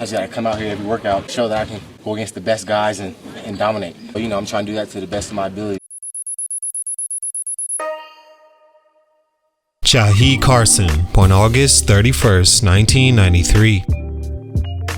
just gotta come out here every workout, show that I can go against the best guys and dominate. But, I'm trying to do that to the best of my ability. Jahii Carson, born August 31st, 1993.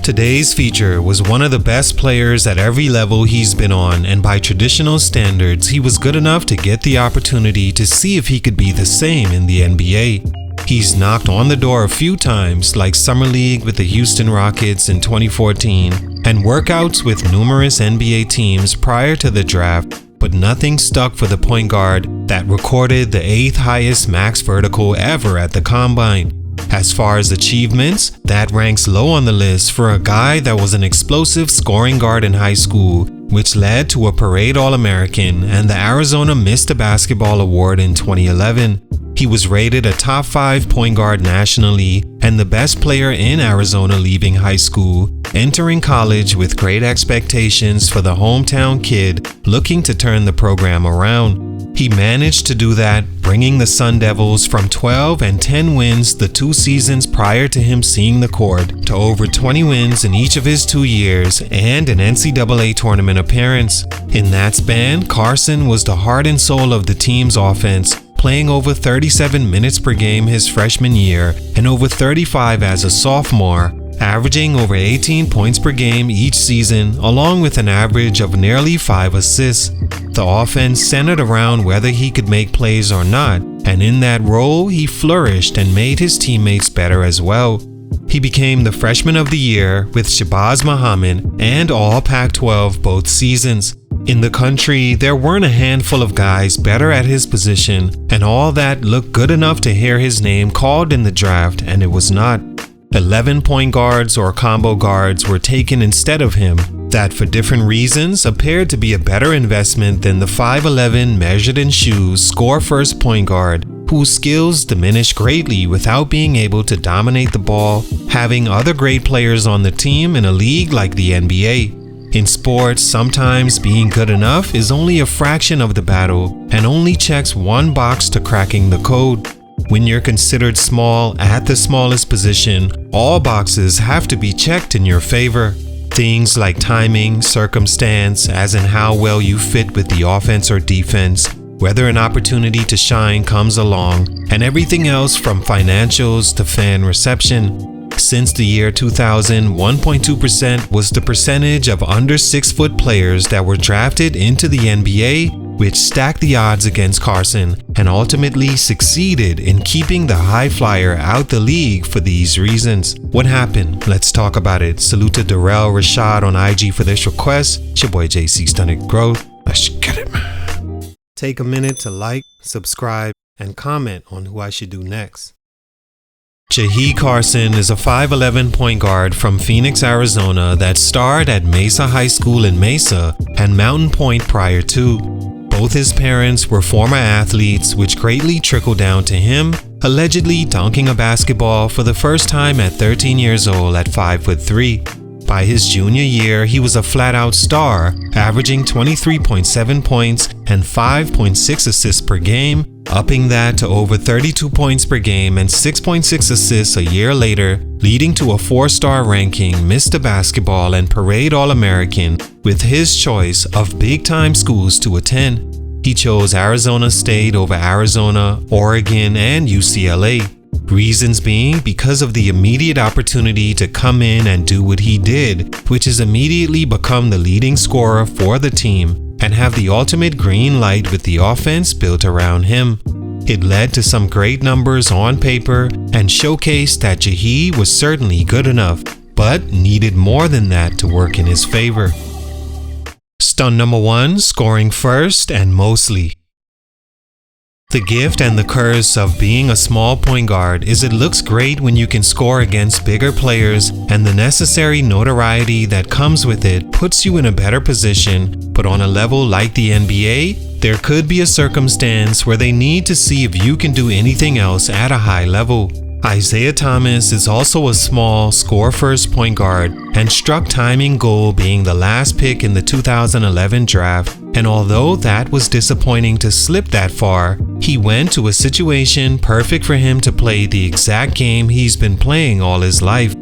Today's feature was one of the best players at every level he's been on, and by traditional standards, he was good enough to get the opportunity to see if he could be the same in the NBA. He's knocked on the door a few times, like Summer League with the Houston Rockets in 2014, and workouts with numerous NBA teams prior to the draft, but nothing stuck for the point guard that recorded the 8th highest max vertical ever at the Combine. As far as achievements, that ranks low on the list for a guy that was an explosive scoring guard in high school, which led to a Parade All-American and the Arizona Mr. Basketball Award in 2011. He was rated a top 5 point guard nationally and the best player in Arizona leaving high school, entering college with great expectations for the hometown kid looking to turn the program around. He managed to do that, bringing the Sun Devils from 12 and 10 wins the 2 seasons prior to him seeing the court to over 20 wins in each of his 2 years and an NCAA tournament appearance. In that span, Carson was the heart and soul of the team's offense, playing over 37 minutes per game his freshman year and over 35 as a sophomore, averaging over 18 points per game each season, along with an average of nearly 5 assists. The offense centered around whether he could make plays or not, and in that role, he flourished and made his teammates better as well. He became the Freshman of the Year with Shabazz Muhammad and All Pac-12 both seasons. In the country, there weren't a handful of guys better at his position, and all that looked good enough to hear his name called in the draft, and it was not. 11 point guards or combo guards were taken instead of him, that for different reasons appeared to be a better investment than the 5'11" measured in shoes score-first point guard, whose skills diminished greatly without being able to dominate the ball, having other great players on the team in a league like the NBA. In sports, sometimes being good enough is only a fraction of the battle and only checks one box to cracking the code. When you're considered small at the smallest position, all boxes have to be checked in your favor. Things like timing, circumstance, as in how well you fit with the offense or defense, whether an opportunity to shine comes along, and everything else from financials to fan reception. Since the year 2000, 1.2% was the percentage of under 6-foot players that were drafted into the NBA, which stacked the odds against Carson and ultimately succeeded in keeping the high flyer out the league for these reasons. What happened? Let's talk about it. Salute to Darrell Rashad on IG for this request. It's your boy JC Stunted Growth. Let's get it, man. Take a minute to like, subscribe, and comment on who I should do next. Jahii Carson is a 5'11" point guard from Phoenix, Arizona that starred at Mesa High School in Mesa and Mountain Point prior to. Both his parents were former athletes, which greatly trickled down to him, allegedly dunking a basketball for the first time at 13 years old at 5'3". By his junior year, he was a flat-out star, averaging 23.7 points and 5.6 assists per game, upping that to over 32 points per game and 6.6 assists a year later, leading to a 4-star ranking Mr. Basketball and Parade All-American with his choice of big-time schools to attend. He chose Arizona State over Arizona, Oregon, and UCLA. Reasons being because of the immediate opportunity to come in and do what he did, which is immediately become the leading scorer for the team and have the ultimate green light with the offense built around him. It led to some great numbers on paper and showcased that Jahii was certainly good enough, but needed more than that to work in his favor. Stunt number 1, scoring first and mostly. The gift and the curse of being a small point guard is it looks great when you can score against bigger players, and the necessary notoriety that comes with it puts you in a better position, but on a level like the NBA, there could be a circumstance where they need to see if you can do anything else at a high level. Isaiah Thomas is also a small, score-first point guard and struck timing gold being the last pick in the 2011 draft, and although that was disappointing to slip that far, he went to a situation perfect for him to play the exact game he's been playing all his life.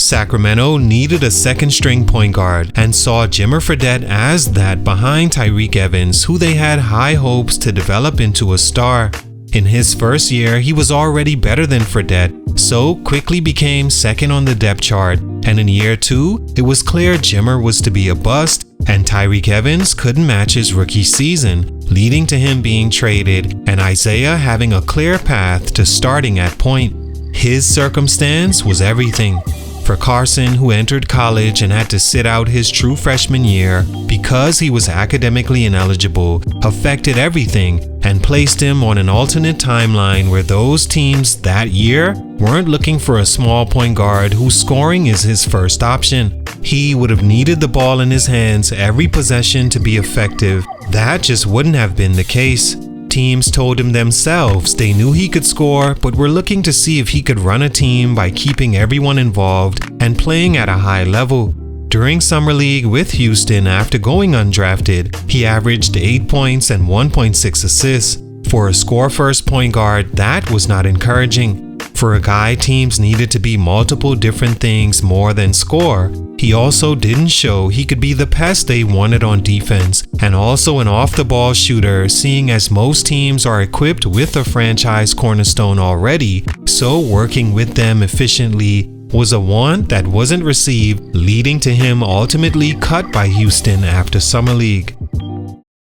Sacramento needed a second-string point guard and saw Jimmer Fredette as that behind Tyreke Evans, who they had high hopes to develop into a star. In his first year, he was already better than Fredette, so quickly became second on the depth chart, and in year 2, it was clear Jimmer was to be a bust, and Tyreke Evans couldn't match his rookie season, leading to him being traded and Isaiah having a clear path to starting at point. His circumstance was everything. For Carson, who entered college and had to sit out his true freshman year because he was academically ineligible, affected everything and placed him on an alternate timeline where those teams that year weren't looking for a small point guard whose scoring is his first option. He would have needed the ball in his hands every possession to be effective. That just wouldn't have been the case. Teams told him themselves they knew he could score, but were looking to see if he could run a team by keeping everyone involved and playing at a high level. During Summer League with Houston after going undrafted, he averaged 8 points and 1.6 assists. For a score-first point guard, that was not encouraging. For a guy teams needed to be multiple different things more than score, he also didn't show he could be the pest they wanted on defense and also an off-the-ball shooter, seeing as most teams are equipped with a franchise cornerstone already, so working with them efficiently was a want that wasn't received, leading to him ultimately cut by Houston after Summer League.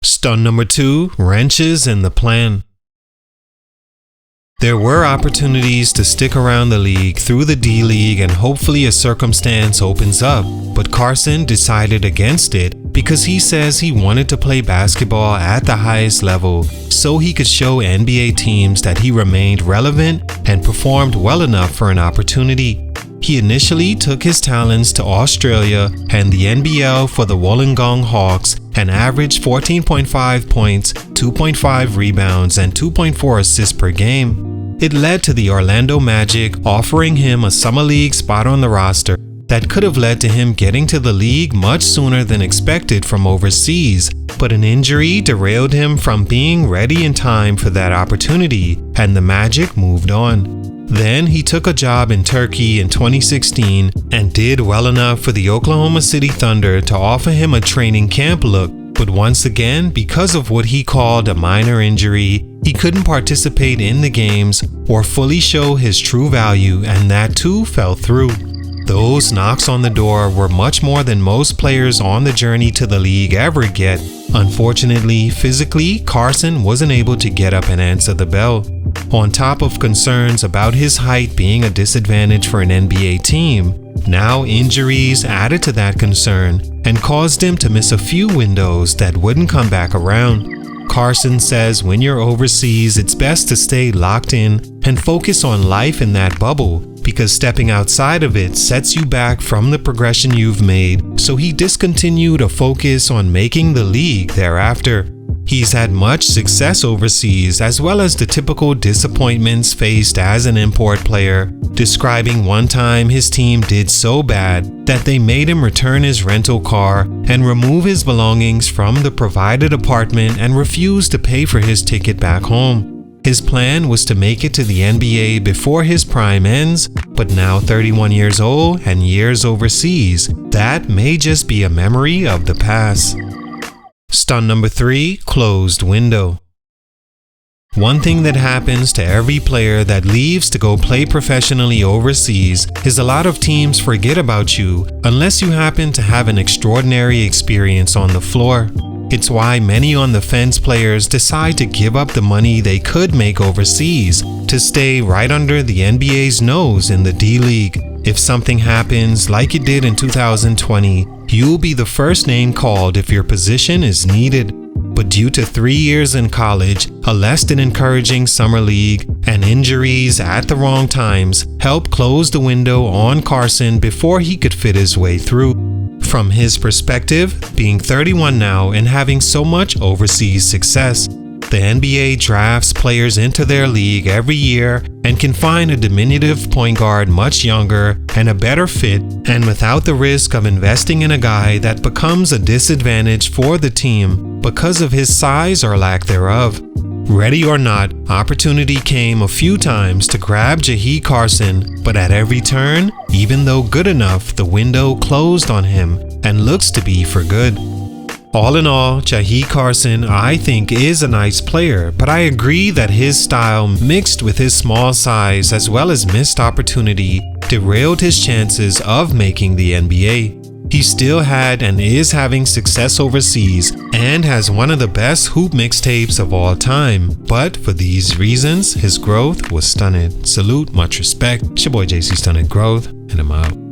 Stunt number 2, wrenches in the plan. There were opportunities to stick around the league through the D-League and hopefully a circumstance opens up, but Carson decided against it because he says he wanted to play basketball at the highest level so he could show NBA teams that he remained relevant and performed well enough for an opportunity. He initially took his talents to Australia and the NBL for the Wollongong Hawks and averaged 14.5 points, 2.5 rebounds, and 2.4 assists per game. It led to the Orlando Magic offering him a Summer League spot on the roster that could have led to him getting to the league much sooner than expected from overseas, but an injury derailed him from being ready in time for that opportunity, and the Magic moved on. Then he took a job in Turkey in 2016 and did well enough for the Oklahoma City Thunder to offer him a training camp look, but once again, because of what he called a minor injury, he couldn't participate in the games or fully show his true value, and that too fell through. Those knocks on the door were much more than most players on the journey to the league ever get. Unfortunately, physically, Carson wasn't able to get up and answer the bell. On top of concerns about his height being a disadvantage for an NBA team, now injuries added to that concern and caused him to miss a few windows that wouldn't come back around. Carson says when you're overseas, it's best to stay locked in and focus on life in that bubble, because stepping outside of it sets you back from the progression you've made, so he discontinued a focus on making the league thereafter. He's had much success overseas, as well as the typical disappointments faced as an import player, describing one time his team did so bad that they made him return his rental car and remove his belongings from the provided apartment and refuse to pay for his ticket back home. His plan was to make it to the NBA before his prime ends, but now 31 years old and years overseas, that may just be a memory of the past. Stunt number 3, closed window. One thing that happens to every player that leaves to go play professionally overseas is a lot of teams forget about you unless you happen to have an extraordinary experience on the floor. It's why many on-the-fence players decide to give up the money they could make overseas to stay right under the NBA's nose in the D-League. If something happens like it did in 2020, you'll be the first name called if your position is needed. But due to 3 years in college, a less than encouraging summer league, and injuries at the wrong times helped close the window on Carson before he could fit his way through. From his perspective, being 31 now and having so much overseas success, the NBA drafts players into their league every year and can find a diminutive point guard much younger and a better fit, and without the risk of investing in a guy that becomes a disadvantage for the team because of his size or lack thereof. Ready or not, opportunity came a few times to grab Jahii Carson, but at every turn, even though good enough, the window closed on him and looks to be for good. All in all, Jahii Carson I think is a nice player, but I agree that his style mixed with his small size as well as missed opportunity derailed his chances of making the NBA. He still had and is having success overseas and has one of the best hoop mixtapes of all time. But for these reasons, his growth was stunted. Salute, much respect. It's your boy JC Stunted Growth, and I'm out.